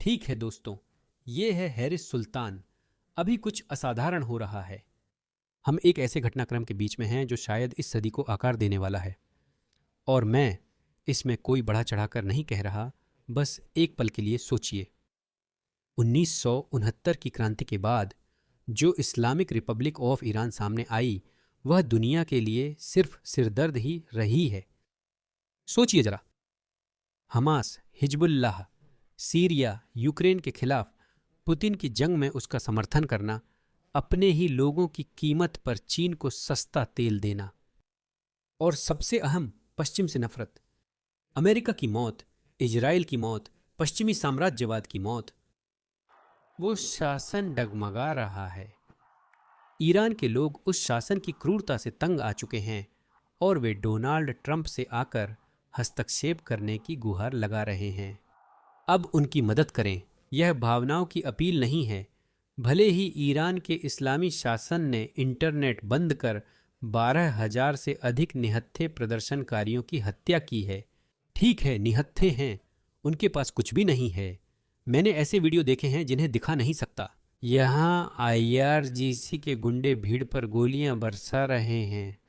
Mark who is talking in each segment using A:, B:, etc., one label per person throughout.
A: ठीक है दोस्तों, ये है हैरिस सुल्तान। अभी कुछ असाधारण हो रहा है। हम एक ऐसे घटनाक्रम के बीच में हैं जो शायद इस सदी को आकार देने वाला है। और मैं इसमें कोई बढ़ा चढ़ाकर नहीं कह रहा, बस एक पल के लिए सोचिए। 1969 की क्रांति के बाद जो इस्लामिक रिपब्लिक ऑफ ईरान सामने आई, वह दुनिया के लिए सिर्फ सिरदर्द ही रही है। सोचिए जरा, हमास, हिजबुल्लाह, सीरिया, यूक्रेन के खिलाफ पुतिन की जंग में उसका समर्थन करना, अपने ही लोगों की कीमत पर चीन को सस्ता तेल देना, और सबसे अहम पश्चिम से नफरत, अमेरिका की मौत, इजराइल की मौत, पश्चिमी साम्राज्यवाद की मौत। वो शासन डगमगा रहा है। ईरान के लोग उस शासन की क्रूरता से तंग आ चुके हैं और वे डोनाल्ड ट्रंप से आकर हस्तक्षेप करने की गुहार लगा रहे हैं। अब उनकी मदद करें। यह भावनाओं की अपील नहीं है। भले ही ईरान के इस्लामी शासन ने इंटरनेट बंद कर 12,000 से अधिक निहत्थे प्रदर्शनकारियों की हत्या की है। ठीक है, निहत्थे हैं, उनके पास कुछ भी नहीं है। मैंने ऐसे वीडियो देखे हैं जिन्हें दिखा नहीं सकता। यहाँ IRGC के गुंडे भीड़ पर गोलियां बरसा रहे हैं।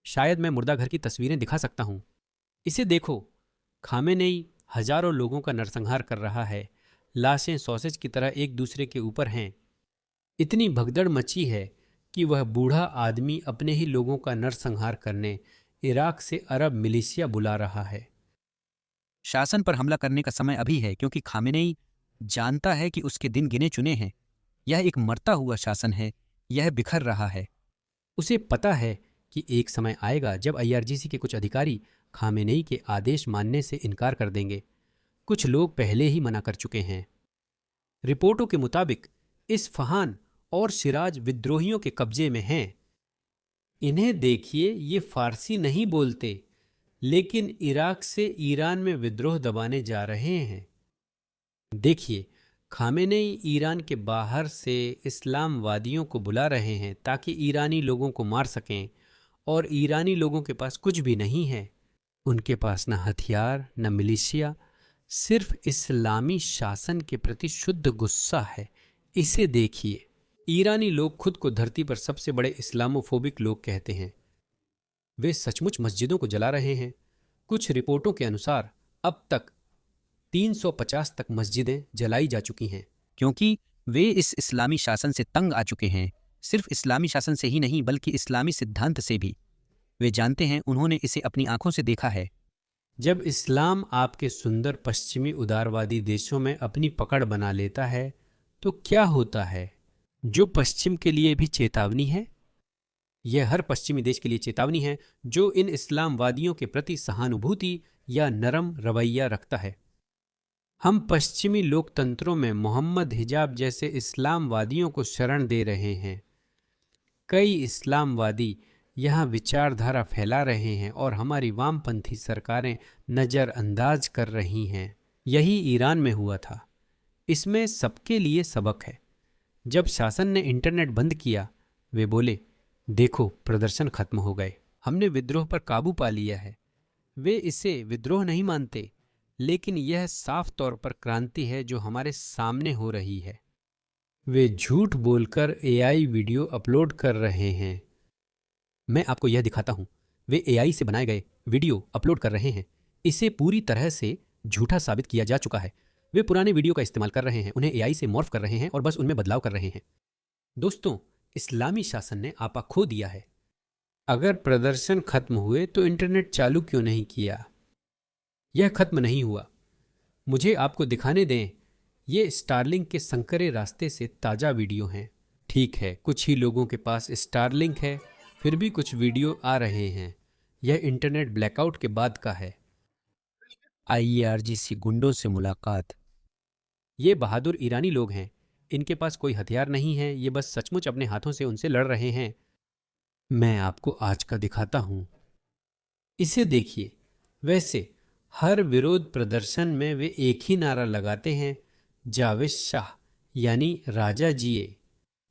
A: शायद मैं मुर्दाघर की तस्वीरें दिखा सकता हूँ। इसे देखो, खामेनेई हजारों लोगों का नरसंहार कर रहा है। लाशें सॉसेज की तरह एक दूसरे के ऊपर हैं। इतनी भगदड़ मची है कि वह बूढ़ा आदमी अपने ही लोगों का नरसंहार करने इराक से अरब मिलिशिया बुला रहा है।
B: शासन पर हमला करने का समय अभी है, क्योंकि खामेनेई जानता है कि उसके दिन गिने चुने हैं। यह एक मरता हुआ शासन है, यह बिखर रहा है।
A: उसे पता है कि एक समय आएगा जब IRGC के कुछ अधिकारी खामेनेई के आदेश मानने से इनकार कर देंगे। कुछ लोग पहले ही मना कर चुके हैं। रिपोर्टों के मुताबिक इस्फहान और शिराज विद्रोहियों के कब्जे में हैं। इन्हें देखिए, ये फारसी नहीं बोलते, लेकिन इराक से ईरान में विद्रोह दबाने जा रहे हैं। देखिए, खामेनेई ईरान के बाहर से इस्लामवादियों को बुला रहे हैं ताकि ईरानी लोगों को मार सकें, और ईरानी लोगों के पास कुछ भी नहीं है। उनके पास न हथियार, न मिलिशिया, सिर्फ इस्लामी शासन के प्रति शुद्ध गुस्सा है। इसे देखिए। ईरानी लोग खुद को धरती पर सबसे बड़े इस्लामोफोबिक लोग कहते हैं। वे सचमुच मस्जिदों को जला रहे हैं। कुछ रिपोर्टों के अनुसार अब तक 350 तक मस्जिदें जलाई जा चुकी हैं।
B: क्योंकि वे इस इस्लामी शासन से तंग आ चुके हैं। सिर्फ इस्लामी शासन से ही नहीं, बल्कि इस्लामी सिद्धांत से भी। वे जानते हैं, उन्होंने इसे अपनी आंखों से देखा है।
A: जब इस्लाम आपके सुंदर पश्चिमी उदारवादी देशों में अपनी पकड़ बना लेता है तो क्या होता है? जो पश्चिम के लिए भी चेतावनी है। यह हर पश्चिमी देश के लिए चेतावनी है जो इन इस्लामवादियों के प्रति सहानुभूति या नरम रवैया रखता है। हम पश्चिमी लोकतंत्रों में मोहम्मद हिजाब जैसे इस्लामवादियों को शरण दे रहे हैं। कई इस्लामवादी यहाँ विचारधारा फैला रहे हैं और हमारी वामपंथी सरकारें नज़रअंदाज कर रही हैं। यही ईरान में हुआ था। इसमें सबके लिए सबक है। जब शासन ने इंटरनेट बंद किया, वे बोले, देखो, प्रदर्शन खत्म हो गए, हमने विद्रोह पर काबू पा लिया है। वे इसे विद्रोह नहीं मानते, लेकिन यह साफ तौर पर क्रांति है जो हमारे सामने हो रही है। वे झूठ बोलकर AI वीडियो अपलोड कर रहे हैं। मैं आपको यह दिखाता हूं। वे AI से बनाए गए वीडियो अपलोड कर रहे हैं। इसे पूरी तरह से झूठा साबित किया जा चुका है। वे पुराने वीडियो का इस्तेमाल कर रहे हैं, उन्हें AI से मॉर्फ कर रहे हैं और बस उनमें बदलाव कर रहे हैं। दोस्तों, इस्लामी शासन ने आपा खो दिया है। अगर प्रदर्शन खत्म हुए तो इंटरनेट चालू क्यों नहीं किया? यह खत्म नहीं हुआ। मुझे आपको दिखाने दें। ये स्टारलिंक के संकरे रास्ते से ताज़ा वीडियो हैं। ठीक है, कुछ ही लोगों के पास स्टारलिंक है, फिर भी कुछ वीडियो आ रहे हैं। यह इंटरनेट ब्लैकआउट के बाद का है।
B: IRGC गुंडों से मुलाकात।
A: ये बहादुर ईरानी लोग हैं। इनके पास कोई हथियार नहीं है। ये बस सचमुच अपने हाथों से उनसे लड़ रहे हैं। मैं आपको आज का दिखाता हूं। इसे देखिए। वैसे हर विरोध प्रदर्शन में वे एक ही नारा लगाते हैं, जावेद शाह, यानी राजा जिए।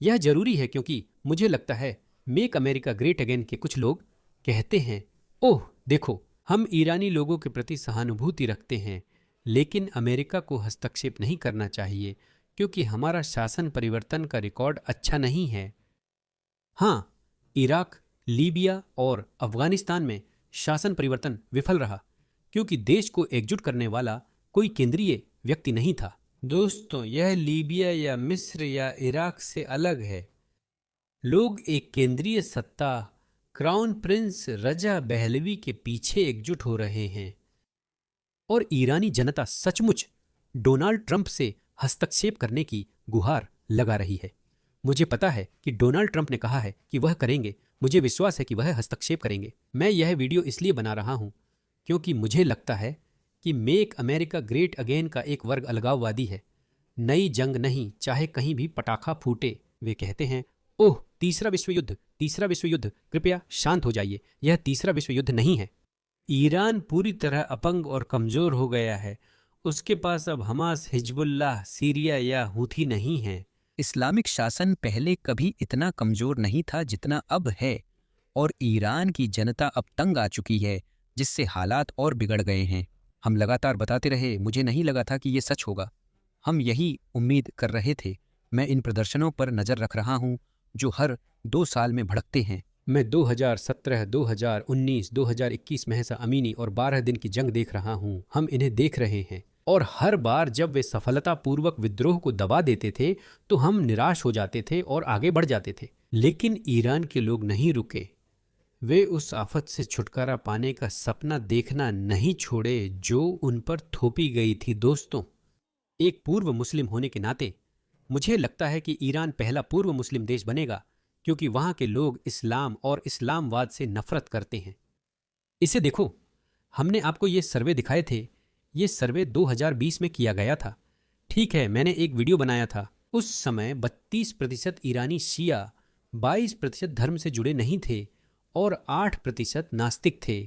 A: यह जरूरी है क्योंकि मुझे लगता है मेक अमेरिका ग्रेट अगेन के कुछ लोग कहते हैं, ओह देखो, हम ईरानी लोगों के प्रति सहानुभूति रखते हैं, लेकिन अमेरिका को हस्तक्षेप नहीं करना चाहिए क्योंकि हमारा शासन परिवर्तन का रिकॉर्ड अच्छा नहीं है। हाँ, इराक, लीबिया और अफगानिस्तान में शासन परिवर्तन विफल रहा क्योंकि देश को एकजुट करने वाला कोई केंद्रीय व्यक्ति नहीं था। दोस्तों, यह लीबिया या मिस्र या इराक से अलग है। लोग एक केंद्रीय सत्ता क्राउन प्रिंस रजा पहलवी के पीछे एकजुट हो रहे हैं और ईरानी जनता सचमुच डोनाल्ड ट्रंप से हस्तक्षेप करने की गुहार लगा रही है। मुझे पता है कि डोनाल्ड ट्रंप ने कहा है कि वह करेंगे। मुझे विश्वास है कि वह हस्तक्षेप करेंगे। मैं यह वीडियो इसलिए बना रहा हूं क्योंकि मुझे लगता है कि मेक अमेरिका ग्रेट अगेन का एक वर्ग अलगाववादी है। नई जंग नहीं, चाहे कहीं भी पटाखा फूटे। वे कहते हैं, ओह तीसरा विश्व युद्ध, तीसरा विश्व युद्ध। कृपया शांत हो जाइए, यह तीसरा विश्व युद्ध नहीं है। ईरान पूरी तरह अपंग और कमजोर हो गया है। उसके पास अब हमास, हिजबुल्लाह, सीरिया या हूथी नहीं है।
B: इस्लामिक शासन पहले कभी इतना कमजोर नहीं था जितना अब है, और ईरान की जनता अब तंग आ चुकी है, जिससे हालात और बिगड़ गए हैं। हम लगातार बताते रहे, मुझे नहीं लगा था कि ये सच होगा। हम यही उम्मीद कर रहे थे। मैं इन प्रदर्शनों पर नज़र रख रहा हूँ जो हर 2 साल में भड़कते हैं।
A: मैं 2017, 2019, 2021 महसा अमीनी और 12 दिन की जंग देख रहा हूँ। हम इन्हें देख रहे हैं और हर बार जब वे सफलतापूर्वक विद्रोह को दबा देते थे तो हम निराश हो जाते थे और आगे बढ़ जाते थे। लेकिन ईरान के लोग नहीं रुके। वे उस आफत से छुटकारा पाने का सपना देखना नहीं छोड़े जो उन पर थोपी गई थी। दोस्तों, एक पूर्व मुस्लिम होने के नाते मुझे लगता है कि ईरान पहला पूर्व मुस्लिम देश बनेगा क्योंकि वहां के लोग इस्लाम और इस्लामवाद से नफरत करते हैं। इसे देखो, हमने आपको ये सर्वे दिखाए थे। ये सर्वे 2020 में किया गया था। ठीक है, मैंने एक वीडियो बनाया था। उस समय 32% ईरानी शिया, 22% धर्म से जुड़े नहीं थे और 8% नास्तिक थे।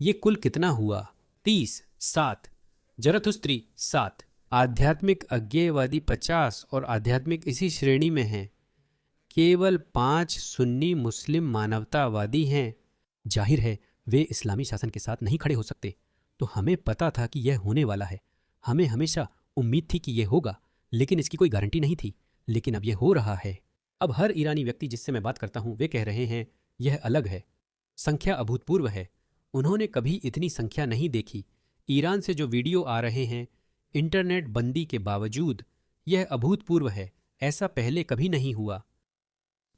A: ये कुल कितना हुआ? 30, 7, जरथुस्त्री 7, आध्यात्मिक अज्ञेयवादी 50 और आध्यात्मिक इसी श्रेणी में हैं। केवल 5 सुन्नी मुस्लिम मानवतावादी हैं। जाहिर है वे इस्लामी शासन के साथ नहीं खड़े हो सकते। तो हमें पता था कि यह होने वाला है। हमें हमेशा उम्मीद थी कि यह होगा, लेकिन इसकी कोई गारंटी नहीं थी। लेकिन अब यह हो रहा है। अब हर ईरानी व्यक्ति जिससे मैं बात करता हूं वे कह रहे हैं यह अलग है। संख्या अभूतपूर्व है। उन्होंने कभी इतनी संख्या नहीं देखी। ईरान से जो वीडियो आ रहे हैं इंटरनेट बंदी के बावजूद, यह अभूतपूर्व है। ऐसा पहले कभी नहीं हुआ।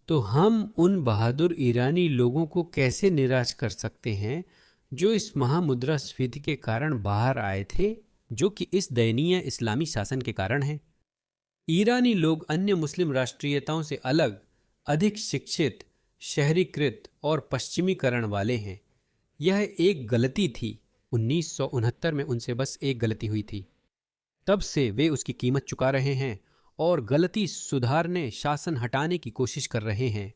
A: तो हम उन बहादुर ईरानी लोगों को कैसे निराश कर सकते हैं जो इस महामुद्रास्फीति के कारण बाहर आए थे, जो कि इस दयनीय इस्लामी शासन के कारण है। ईरानी लोग अन्य मुस्लिम राष्ट्रीयताओं से अलग, अधिक शिक्षित, शहरीकृत और पश्चिमीकरण वाले हैं। यह एक गलती थी। 1969 में उनसे बस एक गलती हुई थी। तब से वे उसकी कीमत चुका रहे हैं और गलती सुधारने, शासन हटाने की कोशिश कर रहे हैं।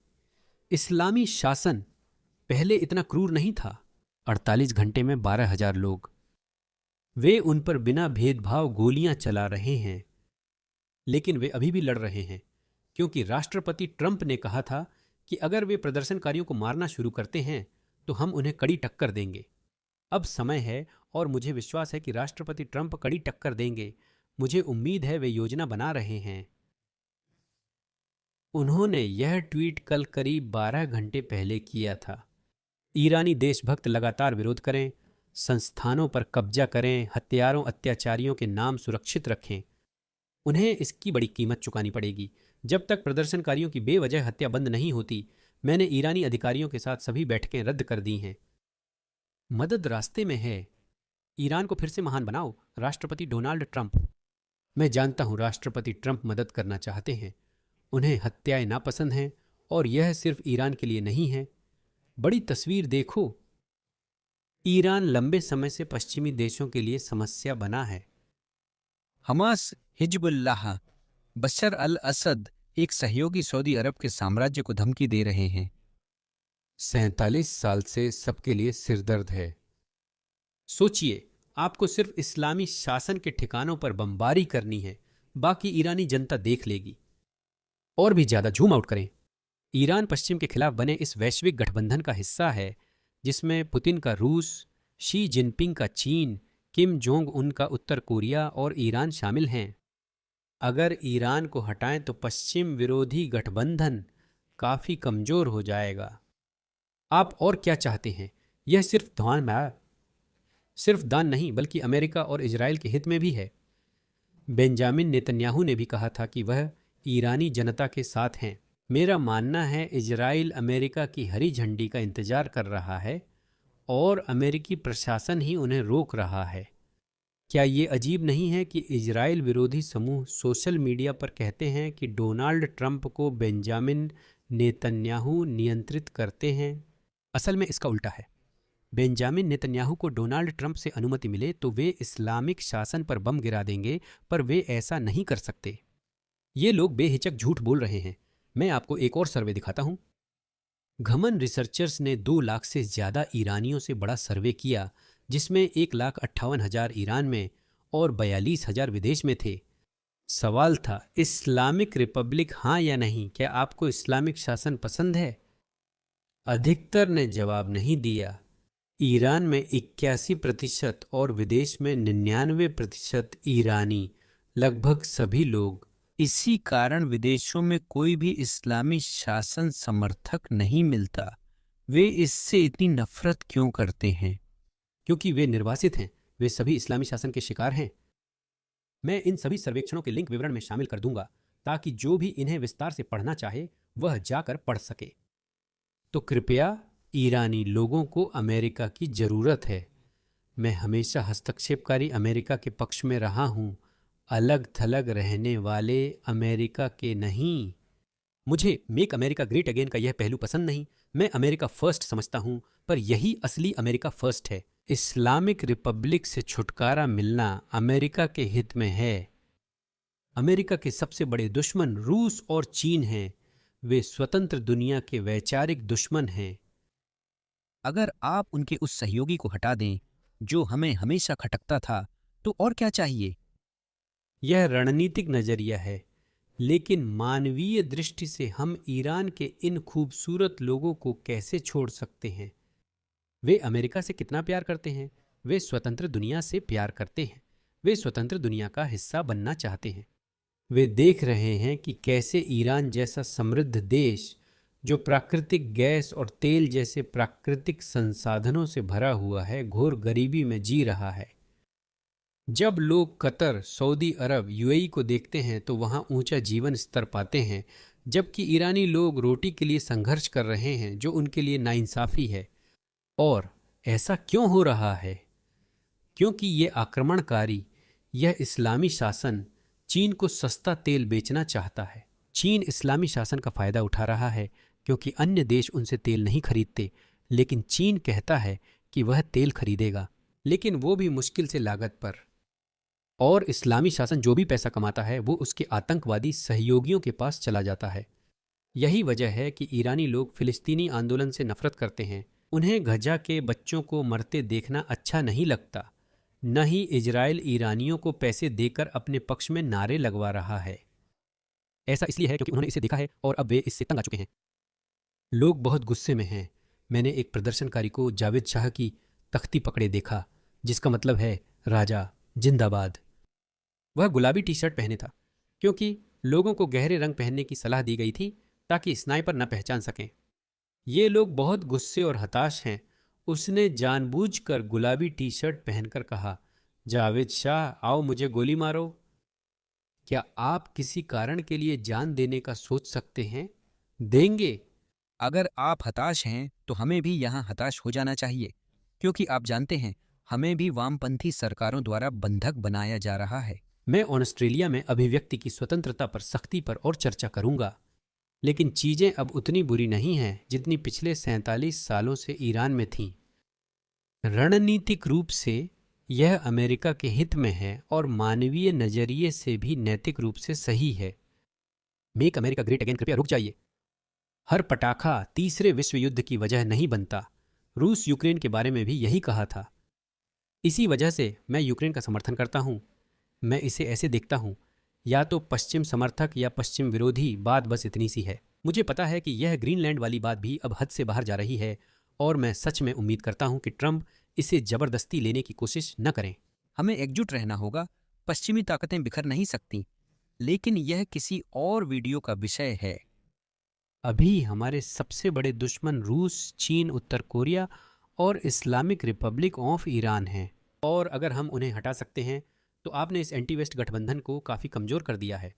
A: इस्लामी शासन पहले इतना क्रूर नहीं था। 48 घंटे में 12,000 लोग। वे उन पर बिना भेदभाव गोलियां चला रहे हैं। लेकिन वे अभी भी लड़ रहे हैं क्योंकि राष्ट्रपति ट्रंप ने कहा था कि अगर वे प्रदर्शनकारियों को मारना शुरू करते हैं तो हम उन्हें कड़ी टक्कर देंगे। अब समय है और मुझे विश्वास है कि राष्ट्रपति ट्रंप कड़ी टक्कर देंगे। मुझे उम्मीद है वे योजना बना रहे हैं। उन्होंने यह ट्वीट कल करीब 12 घंटे पहले किया था। ईरानी देशभक्त लगातार विरोध करें, संस्थानों पर कब्जा करें, हत्यारों अत्याचारियों के नाम सुरक्षित रखें। उन्हें इसकी बड़ी कीमत चुकानी पड़ेगी। जब तक प्रदर्शनकारियों की बेवजह हत्या बंद नहीं होती, मैंने ईरानी अधिकारियों के साथ सभी बैठकें रद्द कर दी हैं। मदद रास्ते में है। ईरान को फिर से महान बनाओ। राष्ट्रपति डोनाल्ड ट्रंप। मैं जानता हूं राष्ट्रपति ट्रंप मदद करना चाहते हैं। उन्हें हत्याएं नापसंद हैं और यह सिर्फ ईरान के लिए नहीं है। बड़ी तस्वीर देखो। ईरान लंबे समय से पश्चिमी देशों के लिए समस्या बना है।
B: हमास, हिजबुल्लाह, बशर अल असद एक सहयोगी सऊदी अरब के साम्राज्य को धमकी दे रहे हैं।
A: 47 साल से सबके लिए सिरदर्द है। सोचिए, आपको सिर्फ इस्लामी शासन के ठिकानों पर बमबारी करनी है, बाकी ईरानी जनता देख लेगी। और भी ज्यादा जूम आउट करें। ईरान पश्चिम के खिलाफ बने इस वैश्विक गठबंधन का हिस्सा है जिसमें पुतिन का रूस, शी जिनपिंग का चीन, किम जोंग उन का उत्तर कोरिया और ईरान शामिल हैं। अगर ईरान को हटाएं तो पश्चिम विरोधी गठबंधन काफी कमजोर हो जाएगा। आप और क्या चाहते हैं? यह सिर्फ दान नहीं बल्कि अमेरिका और इजराइल के हित में भी है। बेंजामिन नेतन्याहू ने भी कहा था कि वह ईरानी जनता के साथ हैं। मेरा मानना है इजराइल अमेरिका की हरी झंडी का इंतजार कर रहा है और अमेरिकी प्रशासन ही उन्हें रोक रहा है। क्या ये अजीब नहीं है कि इजराइल विरोधी समूह सोशल मीडिया पर कहते हैं कि डोनाल्ड ट्रंप को बेंजामिन नेतन्याहू नियंत्रित करते हैं? असल में इसका उल्टा है। बेंजामिन नेतन्याहू को डोनाल्ड ट्रंप से अनुमति मिले तो वे इस्लामिक शासन पर बम गिरा देंगे, पर वे ऐसा नहीं कर सकते। ये लोग बेहिचक झूठ बोल रहे हैं। मैं आपको एक और सर्वे दिखाता हूं। घमन रिसर्चर्स ने 2 लाख से ज्यादा ईरानियों से बड़ा सर्वे किया, जिसमें 1,58,000 ईरान में और 42,000 विदेश में थे। सवाल था, इस्लामिक रिपब्लिक हाँ या नहीं? क्या आपको इस्लामिक शासन पसंद है? अधिकतर ने जवाब नहीं दिया। ईरान में 81% और विदेश में 99% ईरानी, लगभग सभी लोग।
B: इसी कारण विदेशों में कोई भी इस्लामी शासन समर्थक नहीं मिलता। वे इससे इतनी नफरत क्यों करते हैं?
A: क्योंकि वे निर्वासित हैं। वे सभी इस्लामी शासन के शिकार हैं। मैं इन सभी सर्वेक्षणों के लिंक विवरण में शामिल कर दूंगा ताकि जो भी इन्हें विस्तार से पढ़ना चाहे वह जाकर पढ़ सके। तो कृपया, ईरानी लोगों को अमेरिका की जरूरत है। मैं हमेशा हस्तक्षेपकारी अमेरिका के पक्ष में रहा हूं, अलग थलग रहने वाले अमेरिका के नहीं। मुझे मेक अमेरिका ग्रेट अगेन का यह पहलू पसंद नहीं। मैं अमेरिका फर्स्ट समझता हूं, पर यही असली अमेरिका फर्स्ट है। इस्लामिक रिपब्लिक से छुटकारा मिलना अमेरिका के हित में है। अमेरिका के सबसे बड़े दुश्मन रूस और चीन हैं। वे स्वतंत्र दुनिया के वैचारिक दुश्मन हैं।
B: अगर आप उनके उस सहयोगी को हटा दें जो हमें हमेशा खटकता था, तो और क्या चाहिए?
A: यह रणनीतिक नजरिया है, लेकिन मानवीय दृष्टि से हम ईरान के इन खूबसूरत लोगों को कैसे छोड़ सकते हैं? वे अमेरिका से कितना प्यार करते हैं। वे स्वतंत्र दुनिया से प्यार करते हैं। वे स्वतंत्र दुनिया का हिस्सा बनना चाहते हैं। वे देख रहे हैं कि कैसे ईरान जैसा समृद्ध देश, जो प्राकृतिक गैस और तेल जैसे प्राकृतिक संसाधनों से भरा हुआ है, घोर गरीबी में जी रहा है। जब लोग कतर, सऊदी अरब, यूएई को देखते हैं तो वहां ऊंचा जीवन स्तर पाते हैं, जबकि ईरानी लोग रोटी के लिए संघर्ष कर रहे हैं, जो उनके लिए नाइंसाफी है। और ऐसा क्यों हो रहा है? क्योंकि ये आक्रमणकारी, यह इस्लामी शासन चीन को सस्ता तेल बेचना चाहता है। चीन इस्लामी शासन का फायदा उठा रहा है क्योंकि अन्य देश उनसे तेल नहीं खरीदते, लेकिन चीन कहता है कि वह तेल खरीदेगा, लेकिन वो भी मुश्किल से लागत पर। और इस्लामी शासन जो भी पैसा कमाता है वो उसके आतंकवादी सहयोगियों के पास चला जाता है। यही वजह है कि ईरानी लोग फिलिस्तीनी आंदोलन से नफरत करते हैं। उन्हें गजा के बच्चों को मरते देखना अच्छा नहीं लगता। न ही इजराइल ईरानियों को पैसे देकर अपने पक्ष में नारे लगवा रहा है। ऐसा इसलिए है क्योंकि उन्होंने इसे देखा है और अब वे इससे तंग आ चुके हैं। लोग बहुत गुस्से में हैं। मैंने एक प्रदर्शनकारी को जावेद शाह की तख्ती पकड़े देखा, जिसका मतलब है राजा जिंदाबाद। वह गुलाबी टी शर्ट पहने था क्योंकि लोगों को गहरे रंग पहनने की सलाह दी गई थी ताकि स्नाइपर न पहचान सकें। ये लोग बहुत गुस्से और हताश हैं। उसने जानबूझकर गुलाबी टी शर्ट पहनकर कहा, जावेद शाह, आओ मुझे गोली मारो। क्या आप किसी कारण के लिए जान देने का सोच सकते हैं? देंगे।
B: अगर आप हताश हैं तो हमें भी यहाँ हताश हो जाना चाहिए, क्योंकि आप जानते हैं हमें भी वामपंथी सरकारों द्वारा बंधक बनाया जा रहा है।
A: मैं ऑस्ट्रेलिया में अभिव्यक्ति की स्वतंत्रता पर सख्ती पर और चर्चा करूंगा, लेकिन चीजें अब उतनी बुरी नहीं हैं जितनी पिछले 47 सालों से ईरान में थीं। रणनीतिक रूप से यह अमेरिका के हित में है और मानवीय नजरिए से भी नैतिक रूप से सही है। मेक अमेरिका ग्रेट अगेन, कृपया रुक जाइए। हर पटाखा तीसरे विश्व युद्ध की वजह नहीं बनता। रूस यूक्रेन के बारे में भी यही कहा था। इसी वजह से मैं यूक्रेन का समर्थन करता हूं। मैं इसे ऐसे देखता हूं, या तो पश्चिम समर्थक या पश्चिम विरोधी, बात बस इतनी सी है। मुझे पता है कि यह ग्रीनलैंड वाली बात भी अब हद से बाहर जा रही है और मैं सच में उम्मीद करता हूं कि ट्रंप इसे जबरदस्ती लेने की कोशिश न करें।
B: हमें एकजुट रहना होगा। पश्चिमी ताकतें बिखर नहीं सकती। लेकिन यह किसी और वीडियो का विषय है।
A: अभी हमारे सबसे बड़े दुश्मन रूस, चीन, उत्तर कोरिया और इस्लामिक रिपब्लिक ऑफ ईरान हैं। और अगर हम उन्हें हटा सकते हैं तो आपने इस एंटी वेस्ट गठबंधन को काफ़ी कमज़ोर कर दिया है।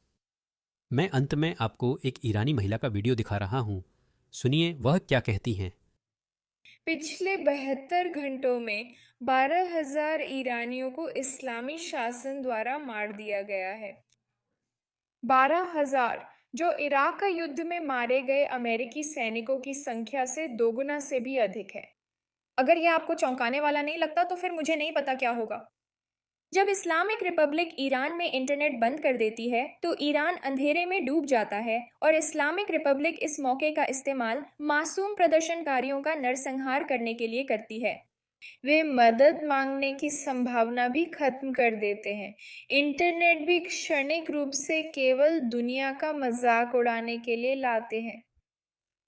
A: मैं अंत में आपको एक ईरानी महिला का वीडियो दिखा रहा हूँ। सुनिए वह क्या कहती हैं।
C: पिछले 72 घंटों में 12,000 ईरानियों को इस्लामी शासन द्वारा मार दिया गया है। 12,000, जो इराक का युद्ध में मारे गए अमेरिकी सैनिकों की संख्या से दोगुना से भी अधिक है। अगर यह आपको चौंकाने वाला नहीं लगता तो फिर मुझे नहीं पता क्या होगा। जब इस्लामिक रिपब्लिक ईरान में इंटरनेट बंद कर देती है तो ईरान अंधेरे में डूब जाता है और इस्लामिक रिपब्लिक इस मौके का इस्तेमाल मासूम प्रदर्शनकारियों का नरसंहार करने के लिए करती है। वे मदद मांगने की संभावना भी खत्म कर देते हैं। इंटरनेट भी क्षणिक रूप से केवल दुनिया का मजाक उड़ाने के लिए लाते हैं।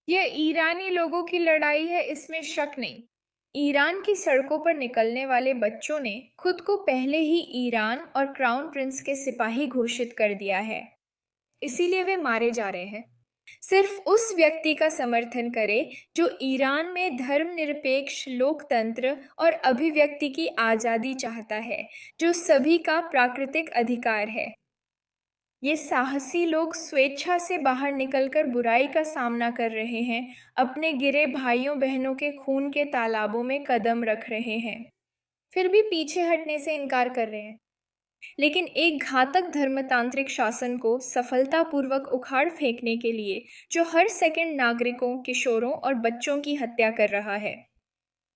C: यह ईरानी लोगों की लड़ाई है, इसमें शक नहीं। ईरान की सड़कों पर निकलने वाले बच्चों ने खुद को पहले ही ईरान और क्राउन प्रिंस के सिपाही घोषित कर दिया है, इसीलिए वे मारे जा रहे हैं। सिर्फ उस व्यक्ति का समर्थन करें जो ईरान में धर्मनिरपेक्ष लोकतंत्र और अभिव्यक्ति की आज़ादी चाहता है, जो सभी का प्राकृतिक अधिकार है। ये साहसी लोग स्वेच्छा से बाहर निकलकर बुराई का सामना कर रहे हैं, अपने गिरे भाइयों बहनों के खून के तालाबों में कदम रख रहे हैं, फिर भी पीछे हटने से इनकार कर रहे हैं। लेकिन एक घातक धर्मतांत्रिक शासन को सफलतापूर्वक उखाड़ फेंकने के लिए जो हर सेकंड नागरिकों, किशोरों और बच्चों की हत्या कर रहा है,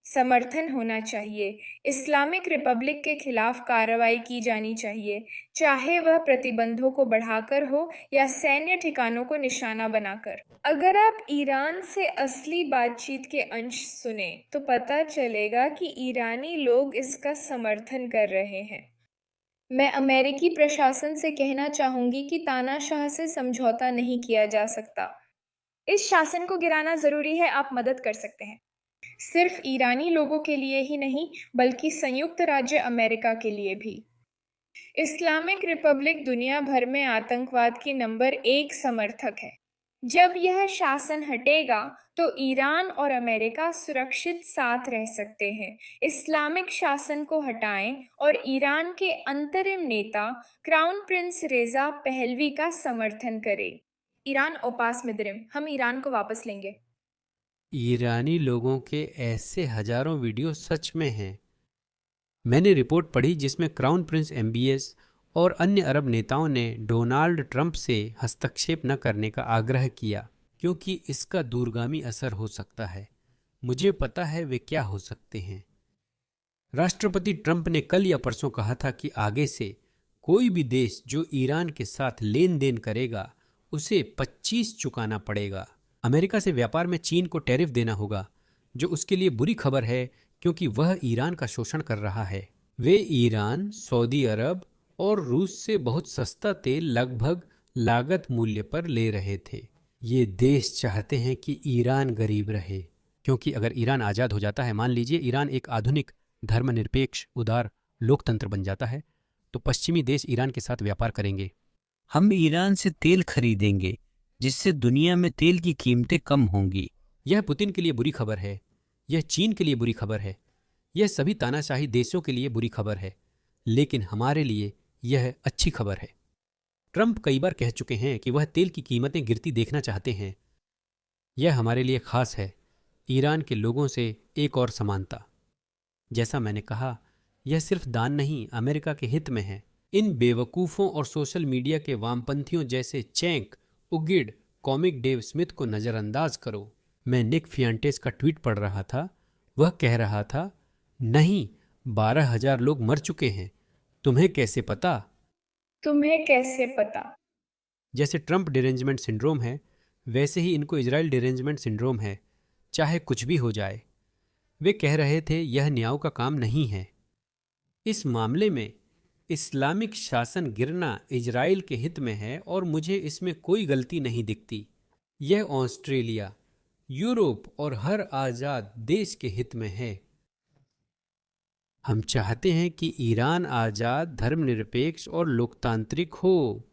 C: समर्थन होना चाहिए। इस्लामिक रिपब्लिक के खिलाफ कार्रवाई की जानी चाहिए, चाहे वह प्रतिबंधों को बढ़ाकर हो या सैन्य ठिकानों को निशाना बनाकर। अगर आप ईरान से असली बातचीत के अंश सुने तो पता चलेगा कि ईरानी लोग इसका समर्थन कर रहे हैं। मैं अमेरिकी प्रशासन से कहना चाहूंगी कि तानाशाह से समझौता नहीं किया जा सकता। इस शासन को गिराना जरूरी है, आप मदद कर सकते हैं। सिर्फ ईरानी लोगों के लिए ही नहीं बल्कि संयुक्त राज्य अमेरिका के लिए भी। इस्लामिक रिपब्लिक दुनिया भर में आतंकवाद की नंबर 1 समर्थक है। जब यह शासन हटेगा तो ईरान और अमेरिका सुरक्षित साथ रह सकते हैं। इस्लामिक शासन को हटाएं और ईरान के अंतरिम नेता क्राउन प्रिंस रेजा पहलवी का समर्थन करें। ईरान ओपास मिद्रिम, हम ईरान को वापस लेंगे।
A: ईरानी लोगों के ऐसे हजारों वीडियो सच में हैं। मैंने रिपोर्ट पढ़ी जिसमें क्राउन प्रिंस एमबीएस और अन्य अरब नेताओं ने डोनाल्ड ट्रंप से हस्तक्षेप न करने का आग्रह किया क्योंकि इसका दूरगामी असर हो सकता है। मुझे पता है वे क्या हो सकते हैं। राष्ट्रपति ट्रंप ने कल या परसों कहा था कि आगे से कोई भी देश जो ईरान के साथ लेन देन करेगा उसे 25 चुकाना पड़ेगा। अमेरिका से व्यापार में चीन को टैरिफ देना होगा, जो उसके लिए बुरी खबर है क्योंकि वह ईरान का शोषण कर रहा है। वे ईरान, सऊदी अरब और रूस से बहुत सस्ता तेल लगभग लागत मूल्य पर ले रहे थे। ये देश चाहते हैं कि ईरान गरीब रहे, क्योंकि अगर ईरान आज़ाद हो जाता है, मान लीजिए ईरान एक आधुनिक धर्मनिरपेक्ष उदार लोकतंत्र बन जाता है, तो पश्चिमी देश ईरान के साथ व्यापार करेंगे।
B: हम ईरान से तेल खरीदेंगे जिससे दुनिया में तेल की कीमतें कम होंगी।
A: यह पुतिन के लिए बुरी खबर है, यह चीन के लिए बुरी खबर है, यह सभी तानाशाही देशों के लिए बुरी खबर है, लेकिन हमारे लिए यह अच्छी खबर है। ट्रंप कई बार कह चुके हैं कि वह तेल की कीमतें गिरती देखना चाहते हैं। यह हमारे लिए खास है। ईरान के लोगों से एक और समानता। जैसा मैंने कहा, यह सिर्फ दान नहीं, अमेरिका के हित में है। इन बेवकूफ़ों और सोशल मीडिया के वामपंथियों जैसे चैंक, उगिड, कॉमिक डेव स्मिथ को नज़रअंदाज करो। मैं निक फियांटेस का ट्वीट पढ़ रहा था। वह कह रहा था, नहीं, 12,000 लोग मर चुके हैं। तुम्हें कैसे पता?
C: तुम्हें कैसे पता?
A: जैसे ट्रंप डिरेंजमेंट सिंड्रोम है, वैसे ही इनको इजराइल डिरेंजमेंट सिंड्रोम है, चाहे कुछ भी हो जाए। वे कह रहे थे यह न्याय का काम नहीं है। इस मामले में इस्लामिक शासन गिरना इजराइल के हित में है और मुझे इसमें कोई गलती नहीं दिखती। यह ऑस्ट्रेलिया, यूरोप और हर आज़ाद देश के हित में है। हम चाहते हैं कि ईरान आज़ाद, धर्मनिरपेक्ष और लोकतांत्रिक हो।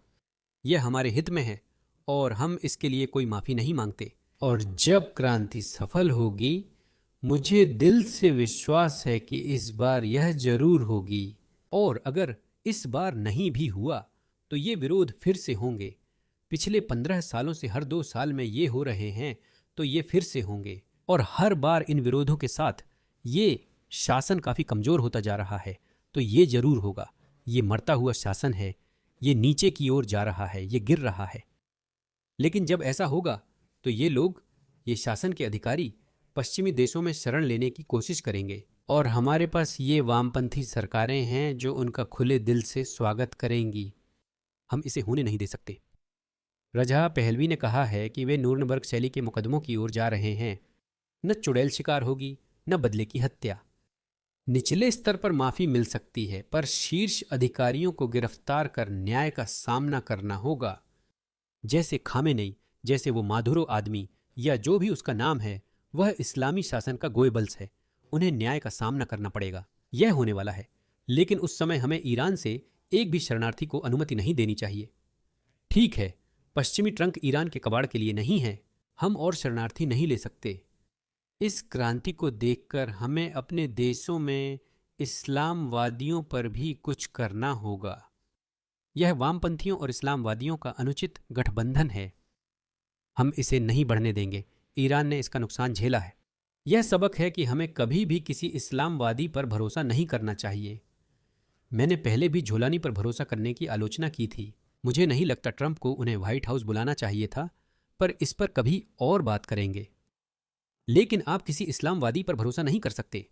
A: यह हमारे हित में है और हम इसके लिए कोई माफ़ी नहीं मांगते। और जब क्रांति सफल होगी, मुझे दिल से विश्वास है कि इस बार यह जरूर होगी। और अगर इस बार नहीं भी हुआ तो ये विरोध फिर से होंगे। पिछले 15 सालों से हर 2 साल में ये हो रहे हैं, तो ये फिर से होंगे। और हर बार इन विरोधों के साथ ये शासन काफ़ी कमज़ोर होता जा रहा है। तो ये जरूर होगा। ये मरता हुआ शासन है, ये नीचे की ओर जा रहा है, ये गिर रहा है। लेकिन जब ऐसा होगा तो ये लोग, ये शासन के अधिकारी पश्चिमी देशों में शरण लेने की कोशिश करेंगे। और हमारे पास ये वामपंथी सरकारें हैं जो उनका खुले दिल से स्वागत करेंगी। हम इसे होने नहीं दे सकते। रजा पहलवी ने कहा है कि वे नूरनबर्ग शैली के मुकदमों की ओर जा रहे हैं। न चुड़ैल शिकार होगी, न बदले की हत्या। निचले स्तर पर माफी मिल सकती है, पर शीर्ष अधिकारियों को गिरफ्तार कर न्याय का सामना करना होगा। जैसे खामेनेई, जैसे वो माधुरो आदमी या जो भी उसका नाम है, वह इस्लामी शासन का गोएबल्स है। उन्हें न्याय का सामना करना पड़ेगा। यह होने वाला है। लेकिन उस समय हमें ईरान से एक भी शरणार्थी को अनुमति नहीं देनी चाहिए। ठीक है, पश्चिमी ट्रंक ईरान के कबाड़ के लिए नहीं है। हम और शरणार्थी नहीं ले सकते। इस क्रांति को देखकर हमें अपने देशों में इस्लामवादियों पर भी कुछ करना होगा। यह वामपंथियों और इस्लामवादियों का अनुचित गठबंधन है। हम इसे नहीं बढ़ने देंगे। ईरान ने इसका नुकसान झेला है। यह सबक है कि हमें कभी भी किसी इस्लामवादी पर भरोसा नहीं करना चाहिए। मैंने पहले भी झोलानी पर भरोसा करने की आलोचना की थी। मुझे नहीं लगता ट्रंप को उन्हें व्हाइट हाउस बुलाना चाहिए था, पर इस पर कभी और बात करेंगे। लेकिन आप किसी इस्लामवादी पर भरोसा नहीं कर सकते।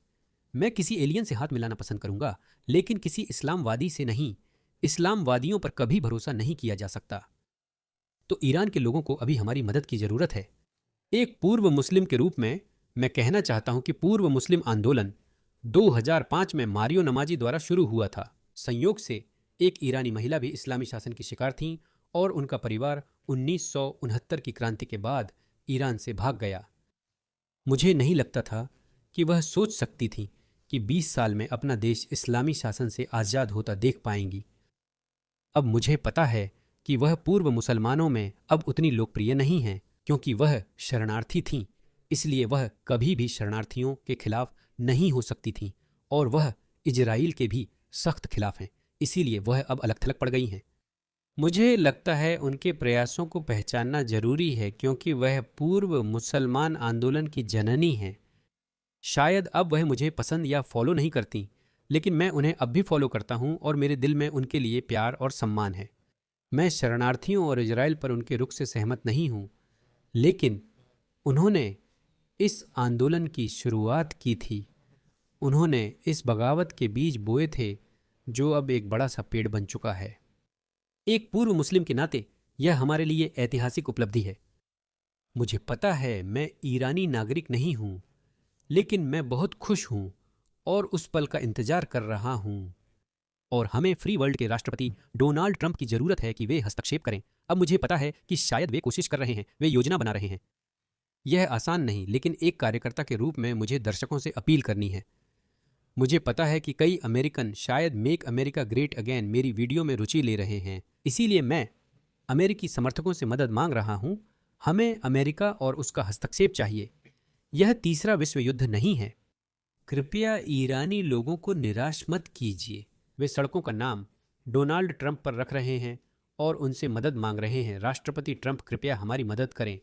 A: मैं किसी एलियन से हाथ मिलाना पसंद करूंगा, लेकिन किसी इस्लामवादी से नहीं। इस्लामवादियों पर कभी भरोसा नहीं किया जा सकता। तो ईरान के लोगों को अभी हमारी मदद की जरूरत है। एक पूर्व मुस्लिम के रूप में मैं कहना चाहता हूं कि पूर्व मुस्लिम आंदोलन 2005 में मारियो नमाजी द्वारा शुरू हुआ था। संयोग से एक ईरानी महिला भी इस्लामी शासन की शिकार थीं और उनका परिवार 1969 की क्रांति के बाद ईरान से भाग गया। मुझे नहीं लगता था कि वह सोच सकती थी कि 20 साल में अपना देश इस्लामी शासन से आज़ाद होता देख पाएंगी। अब मुझे पता है कि वह पूर्व मुसलमानों में अब उतनी लोकप्रिय नहीं हैं, क्योंकि वह शरणार्थी थीं। इसलिए वह कभी भी शरणार्थियों के खिलाफ नहीं हो सकती थीं और वह इजराइल के भी सख्त खिलाफ हैं। इसीलिए वह अब अलग थलग पड़ गई हैं। मुझे लगता है उनके प्रयासों को पहचानना जरूरी है, क्योंकि वह पूर्व मुसलमान आंदोलन की जननी हैं। शायद अब वह मुझे पसंद या फॉलो नहीं करती, लेकिन मैं उन्हें अब भी फॉलो करता हूं और मेरे दिल में उनके लिए प्यार और सम्मान है। मैं शरणार्थियों और इजराइल पर उनके रुख से सहमत नहीं हूं, लेकिन उन्होंने इस आंदोलन की शुरुआत की थी। उन्होंने इस बगावत के बीज बोए थे जो अब एक बड़ा सा पेड़ बन चुका है। एक पूर्व मुस्लिम के नाते यह हमारे लिए ऐतिहासिक उपलब्धि है। मुझे पता है मैं ईरानी नागरिक नहीं हूं, लेकिन मैं बहुत खुश हूं और उस पल का इंतजार कर रहा हूं। और हमें फ्री वर्ल्ड के राष्ट्रपति डोनाल्ड ट्रंप की जरूरत है कि वे हस्तक्षेप करें। अब मुझे पता है कि शायद वे कोशिश कर रहे हैं, वे योजना बना रहे हैं। यह आसान नहीं, लेकिन एक कार्यकर्ता के रूप में मुझे दर्शकों से अपील करनी है। मुझे पता है कि कई अमेरिकन शायद मेक अमेरिका ग्रेट अगेन मेरी वीडियो में रुचि ले रहे हैं। इसीलिए मैं अमेरिकी समर्थकों से मदद मांग रहा हूं। हमें अमेरिका और उसका हस्तक्षेप चाहिए। यह तीसरा विश्व युद्ध नहीं है। कृपया ईरानी लोगों को निराश मत कीजिए। वे सड़कों का नाम डोनाल्ड ट्रंप पर रख रहे हैं और उनसे मदद मांग रहे हैं। राष्ट्रपति ट्रंप, कृपया हमारी मदद करें।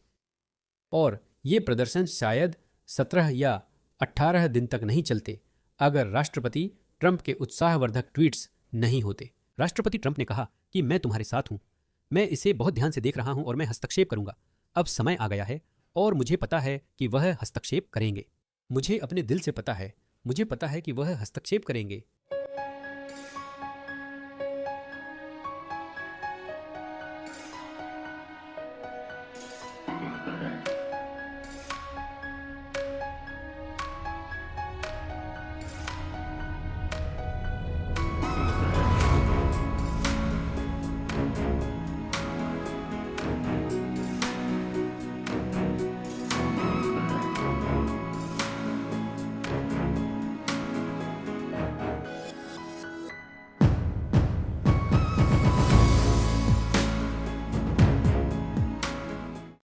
A: और ये प्रदर्शन शायद 17 या 18 दिन तक नहीं चलते अगर राष्ट्रपति ट्रंप के उत्साहवर्धक ट्वीट्स नहीं होते। राष्ट्रपति ट्रंप ने कहा कि मैं तुम्हारे साथ हूं। मैं इसे बहुत ध्यान से देख रहा हूं और मैं हस्तक्षेप करूंगा। अब समय आ गया है और मुझे पता है कि वह हस्तक्षेप करेंगे। मुझे अपने दिल से पता है, मुझे पता है कि वह हस्तक्षेप करेंगे।